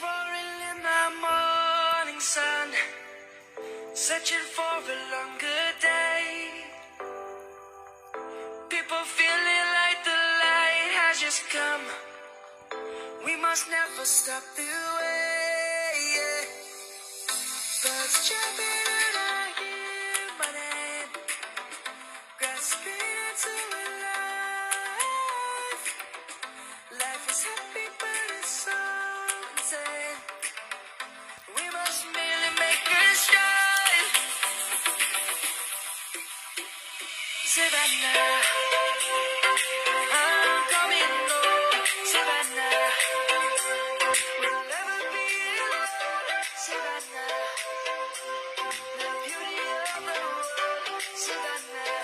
roaring in the morning sun, searching for a longer day. People feeling like the light has just come. We must never stop the way. Yeah. Birds jumping and I hear my name, grasping into a life. Life is happy but it's so insane. We must merely make a start. Savannah, I'm coming home. Savannah, we'll never be alone. Savannah, the beauty of the world. Savannah,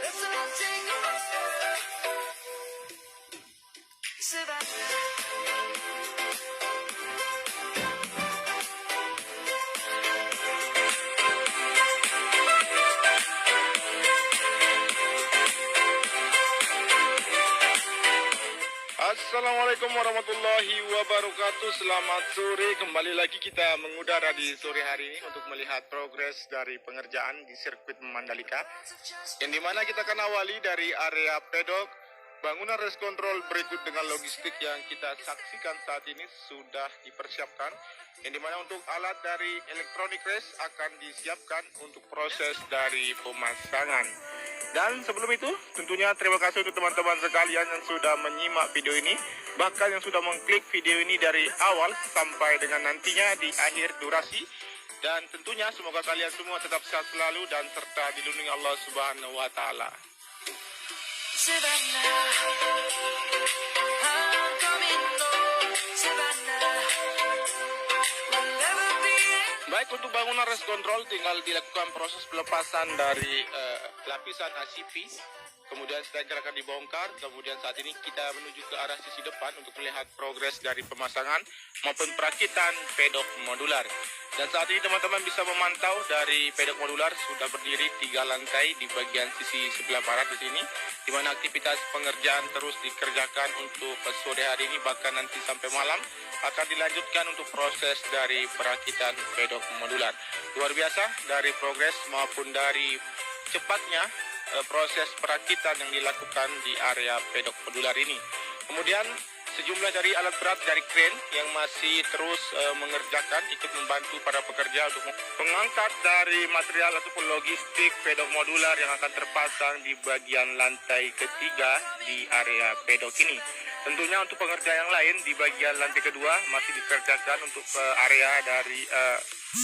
let's all take a walk. Savannah. Assalamualaikum warahmatullahi wabarakatuh. Selamat sore, kembali lagi kita mengudara di sore hari ini untuk melihat progres dari pengerjaan di sirkuit Mandalika, yang dimana kita akan awali dari area pedok. Bangunan race control berikut dengan logistik yang kita saksikan saat ini sudah dipersiapkan, yang dimana untuk alat dari electronic race akan disiapkan untuk proses dari pemasangan. Dan sebelum itu, tentunya terima kasih untuk teman-teman sekalian yang sudah menyimak video ini, bahkan yang sudah mengklik video ini dari awal sampai dengan nantinya di akhir durasi. Dan tentunya semoga kalian semua tetap sehat selalu dan serta dilindungi Allah Subhanahu wa Ta'ala. Savannah, I'm coming home. Savannah, we'll never be alone. Baik, untuk bangunan race control tinggal dilakukan proses pelepasan dari lapisan ACP. Kemudian striker akan dibongkar. Kemudian saat ini kita menuju ke arah sisi depan untuk melihat progres dari pemasangan maupun perakitan pedok modular. Dan saat ini teman-teman bisa memantau dari pedok modular sudah berdiri 3 lantai di bagian sisi sebelah barat di sini, di mana aktivitas pengerjaan terus dikerjakan untuk sore hari ini, bahkan nanti sampai malam akan dilanjutkan untuk proses dari perakitan pedok modular. Luar biasa dari progres maupun dari cepatnya proses perakitan yang dilakukan di area pedok modular ini. Kemudian sejumlah dari alat berat dari crane yang masih terus mengerjakan, ikut membantu para pekerja untuk mengangkat dari material ataupun logistik pedok modular yang akan terpasang di bagian lantai ketiga di area pedok ini. Tentunya untuk pengerja yang lain di bagian lantai kedua masih dikerjakan untuk area dari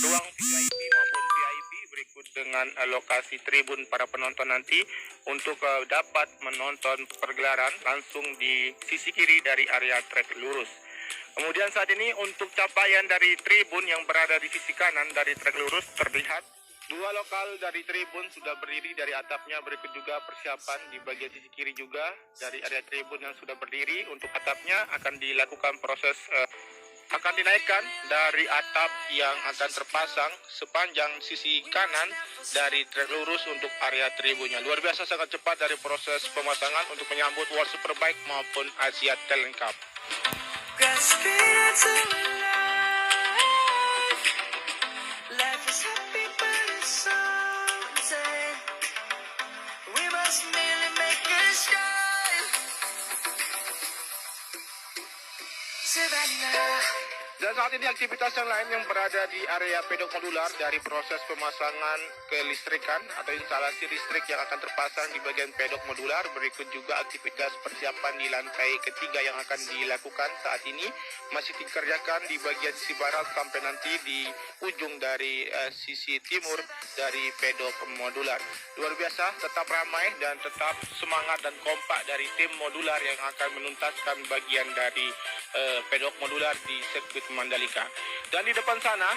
ruang VIP maupun VIP berikut dengan lokasi tribun para penonton nanti untuk dapat menonton pergelaran langsung di sisi kiri dari area trek lurus. Kemudian saat ini untuk capaian dari tribun yang berada di sisi kanan dari trek lurus terlihat 2 lokal dari tribun sudah berdiri dari atapnya. Berikut juga persiapan di bagian sisi kiri juga dari area tribun yang sudah berdiri. Untuk atapnya akan dilakukan proses akan dinaikkan dari atap yang akan terpasang sepanjang sisi kanan dari trek lurus untuk area tribunnya. Luar biasa sangat cepat dari proses pemasangan untuk menyambut World Superbike maupun Asia Talent Cup. Grasping into life. Life is happy but it's so insane. We must merely make a start. Savannah. Dan saat ini aktivitas yang lain yang berada di area pedok modular dari proses pemasangan kelistrikan atau instalasi listrik yang akan terpasang di bagian pedok modular. Berikut juga aktivitas persiapan di lantai ketiga yang akan dilakukan saat ini masih dikerjakan di bagian sisi barat sampai nanti di ujung dari sisi timur dari pedok modular. Luar biasa, tetap ramai dan tetap semangat dan kompak dari tim modular yang akan menuntaskan bagian dari pedok modular di sirkuit Mandalika. Dan di depan sana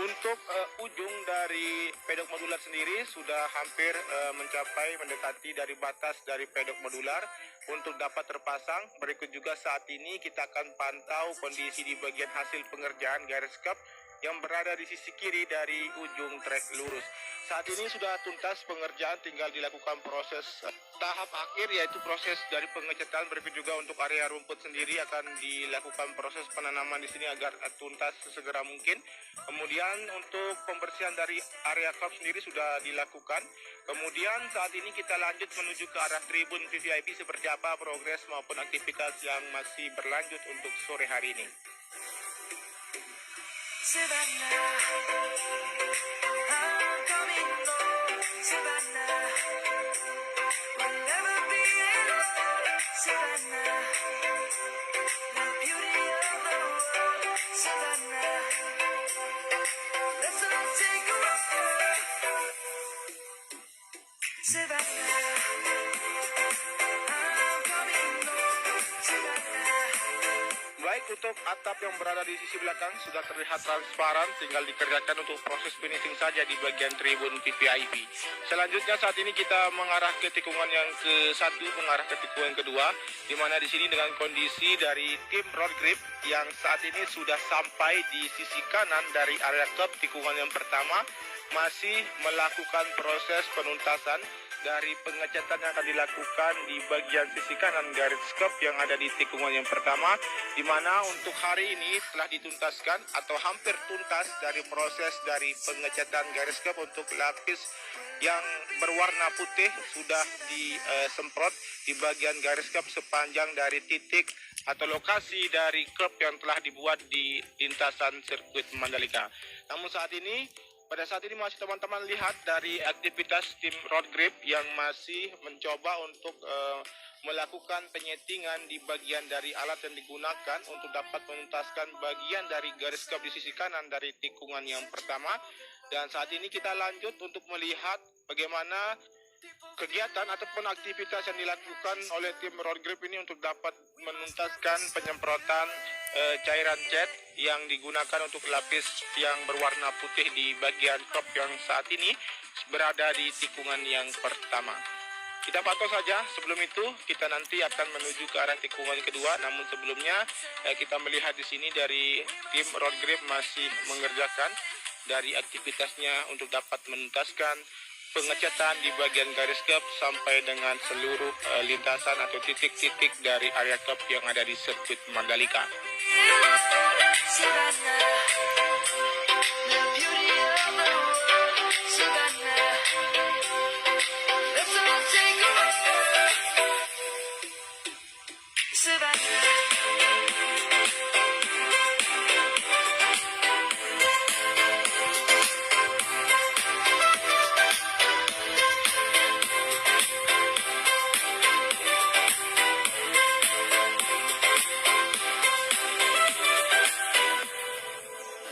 untuk ujung dari pedok modular sendiri sudah hampir mendekati dari batas dari pedok modular untuk dapat terpasang. Berikut juga saat ini kita akan pantau kondisi di bagian hasil pengerjaan garis cup yang berada di sisi kiri dari ujung trek lurus. Saat ini sudah tuntas pengerjaan, tinggal dilakukan proses tahap akhir, yaitu proses dari pengecatan. Begitu juga untuk area rumput sendiri akan dilakukan proses penanaman di sini agar tuntas sesegera mungkin. Kemudian untuk pembersihan dari area curb sendiri sudah dilakukan. Kemudian saat ini kita lanjut menuju ke arah tribun VVIP, seperti apa progres maupun aktivitas yang masih berlanjut untuk sore hari ini. Savannah, I'm coming home. Savannah, we'll never be alone. Savannah, the beauty of the world. Savannah, let's all take a walk. Savannah, I'm coming home. Savannah. Baik, untuk atap yang berada di sisi belakang sudah terlihat transparan, tinggal dikerjakan untuk proses finishing saja di bagian tribun VVIP. Selanjutnya saat ini kita mengarah ke tikungan yang ke-1, mengarah ke tikungan kedua, di mana di sini dengan kondisi dari tim road grip yang saat ini sudah sampai di sisi kanan dari area curb tikungan yang pertama, masih melakukan proses penuntasan dari pengecatan yang akan dilakukan di bagian sisi kanan garis curb yang ada di tikungan yang pertama, di mana untuk hari ini telah dituntaskan atau hampir tuntas dari proses dari pengecatan garis curb untuk lapis yang berwarna putih sudah disemprot di bagian garis curb sepanjang dari titik atau lokasi dari curb yang telah dibuat di lintasan sirkuit Mandalika. Namun pada saat ini masih teman-teman lihat dari aktivitas tim road grip yang masih mencoba untuk melakukan penyetingan di bagian dari alat yang digunakan untuk dapat menuntaskan bagian dari garis curb di sisi kanan dari tikungan yang pertama. Dan saat ini kita lanjut untuk melihat bagaimana kegiatan ataupun aktivitas yang dilakukan oleh tim road grip ini untuk dapat menuntaskan penyemprotan cairan cat yang digunakan untuk lapis yang berwarna putih di bagian curb yang saat ini berada di tikungan yang pertama. Kita pantau saja, sebelum itu kita nanti akan menuju ke arah tikungan kedua. Namun sebelumnya kita melihat di sini dari tim road grip masih mengerjakan dari aktivitasnya untuk dapat menuntaskan pengecatan di bagian garis curb sampai dengan seluruh lintasan atau titik-titik dari area curb yang ada di sirkuit Mandalika. Savannah, the beauty of the world. Savannah, let's all take a walk. Savannah.